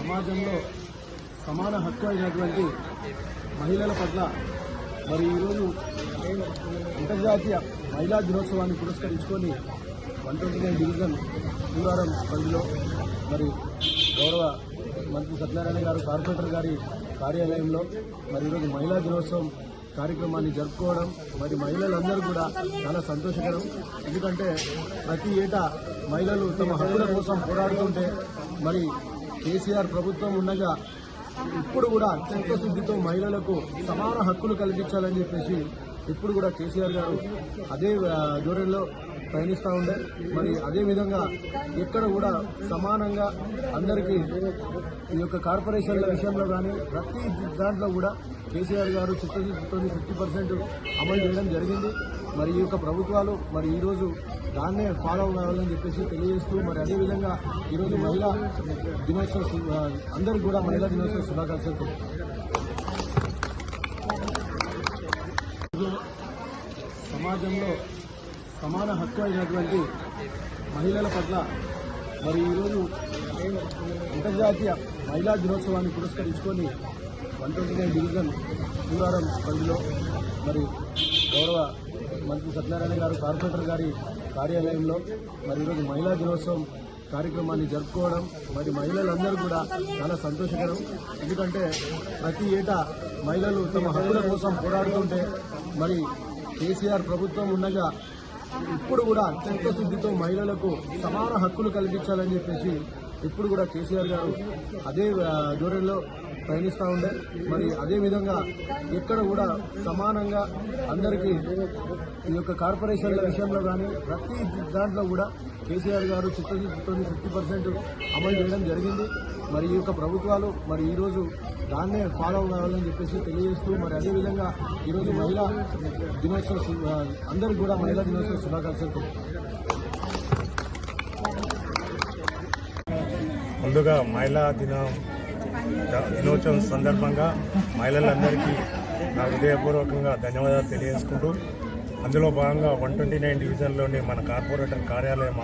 సమాజంలో సమాన హక్కు అయినటువంటి మహిళల పట్ల మరి ఈరోజు అంతర్జాతీయ మహిళా దినోత్సవాన్ని పురస్కరించుకొని 129 డివిజన్ శృంగారం పల్లిలో మరి గౌరవ మంత్రి సత్యనారాయణ గారు కార్పొరేటర్ గారి కార్యాలయంలో మరి ఈరోజు మహిళా దినోత్సవం కార్యక్రమాన్ని జరుపుకోవడం మరి మహిళలందరూ కూడా చాలా సంతోషకరం. ఎందుకంటే ప్రతి ఏటా మహిళలు తమ హక్కుల కోసం పోరాడుతుంటే మరి కేసీఆర్ ప్రభుత్వం ఉండగా ఇప్పుడు కూడా చిత్తశుద్ధితో మహిళలకు సమాన హక్కులు కల్పించాలని చెప్పేసి ఇప్పుడు కూడా కేసీఆర్ గారు అదే ధోరణిలో ప్రయాణిస్తూ ఉండే. మరి అదేవిధంగా ఎక్కడ కూడా సమానంగా అందరికీ ఈ యొక్క కార్పొరేషన్ల విషయంలో కానీ ప్రతి దాంట్లో కూడా కేసీఆర్ గారు చిత్తశుద్ధితో 50% అమలు చేయడం జరిగింది. మరి ఈ యొక్క ప్రభుత్వాలు మరి ఈరోజు దాన్నే ఫాలో కావాలని చెప్పేసి తెలియజేస్తూ మరి అదేవిధంగా ఈరోజు మహిళా దినోత్సవం అందరికీ కూడా మహిళా దినోత్సవ శుభాకాంక్షలు. సమాజంలో సమాన హక్కు అయినటువంటి మహిళల పట్ల మరి ఈరోజు అంతర్జాతీయ మహిళా దినోత్సవాన్ని పురస్కరించుకొని 129 డివిజన్ శృంగారం పల్లిలో మరి గౌరవ మంత్రి సత్యనారాయణ గారు కార్పొరేటర్ గారి కార్యాలయంలో మరి ఈరోజు మహిళా దినోత్సవం కార్యక్రమాన్ని జరుపుకోవడం మరి మహిళలందరూ కూడా చాలా సంతోషకరం. ఎందుకంటే ప్రతి ఏటా మహిళలు తమ హక్కుల కోసం పోరాడుతుంటే మరి కేసీఆర్ ప్రభుత్వం ఉండగా ఇప్పుడు కూడా చిత్తశుద్ధితో మహిళలకు సమాన హక్కులు కల్పించాలని చెప్పేసి ఇప్పుడు కూడా కేసీఆర్ గారు అదే ధోరణిలో ప్రయాణిస్తూ ఉండే. మరి అదేవిధంగా ఎక్కడ కూడా సమానంగా అందరికీ ఈ యొక్క కార్పొరేషన్ల విషయంలో కానీ ప్రతి దాంట్లో కూడా కేసీఆర్ గారు చిత్తశుద్ధితో 50% అమలు చేయడం జరిగింది. మరి ఈ యొక్క ప్రభుత్వాలు మరి ఈరోజు దాన్నే ఫాలో కావాలని చెప్పేసి తెలియజేస్తూ మరి అదేవిధంగా ఈరోజు మహిళా దినోత్సవ అందరికీ కూడా మహిళా దినోత్సవ శుభాకాంక్షలు. ముందుగా మహిళా దినోత్సవం సందర్భంగా మహిళలందరికీ నా హృదయపూర్వకంగా ధన్యవాదాలు తెలియజేసుకుంటూ అందులో భాగంగా 129 డివిజన్లోని మన కార్పొరేటర్ కార్యాలయం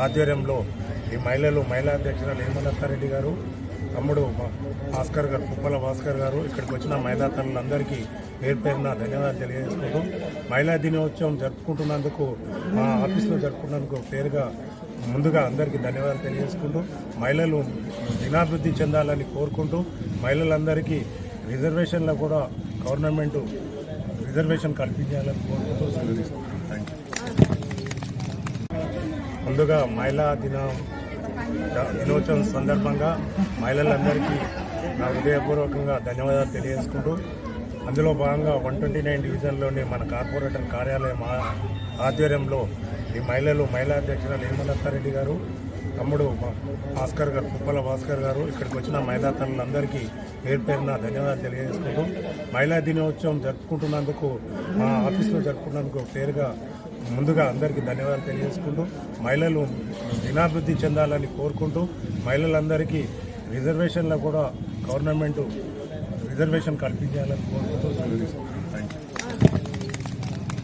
ఆధ్వర్యంలో ఈ మహిళా అధ్యక్షురాలు హేమలతారెడ్డి గారు, తమ్ముడు భాస్కర్ గారు, పుప్పల భాస్కర్ గారు ఇక్కడికి వచ్చిన మహిళా తల్లులందరికీ పేరు పేరున ధన్యవాదాలు తెలియజేసుకుంటూ మహిళా దినోత్సవం జరుపుకుంటున్నందుకు మా ఆఫీస్లో జరుపుకున్నందుకు పేరుగా ముందుగా అందరికీ ధన్యవాదాలు తెలియజేసుకుంటూ మహిళలు దినాభివృద్ధి చెందాలని కోరుకుంటూ మహిళలందరికీ రిజర్వేషన్లో కూడా గవర్నమెంట్ రిజర్వేషన్ కల్పించాలని కోరుకుంటూ సెలవు తీసుకుంటాం. Thank you. ముందుగా మహిళా దినోత్సవం సందర్భంగా మహిళలందరికీ నా హృదయపూర్వకంగా ధన్యవాదాలు తెలియజేసుకుంటూ అందులో భాగంగా 129 డివిజన్లోని మన కార్పొరేటర్ కార్యాలయం ఆధ్వర్యంలో ఈ మహిళా అధ్యక్షురాలు హేమలతారెడ్డి గారు, తమ్ముడు భాస్కర్ గారు, పుప్పల భాస్కర్ గారు ఇక్కడికి వచ్చిన మహిళా తల్లులందరికీ పేరు పేరున ధన్యవాదాలు తెలియజేసుకుంటూ మహిళా దినోత్సవం జరుపుకుంటున్నందుకు మా ఆఫీస్లో జరుపుకున్నందుకు పేరుగా ముందుగా అందరికీ ధన్యవాదాలు తెలియజేసుకుంటూ మహిళలు దినాభివృద్ధి చెందాలని కోరుకుంటూ మహిళలందరికీ రిజర్వేషన్లో కూడా గవర్నమెంట్ రిజర్వేషన్ కల్పించాలని కోరుకుంటూ సెలవు తీసుకుంటాం.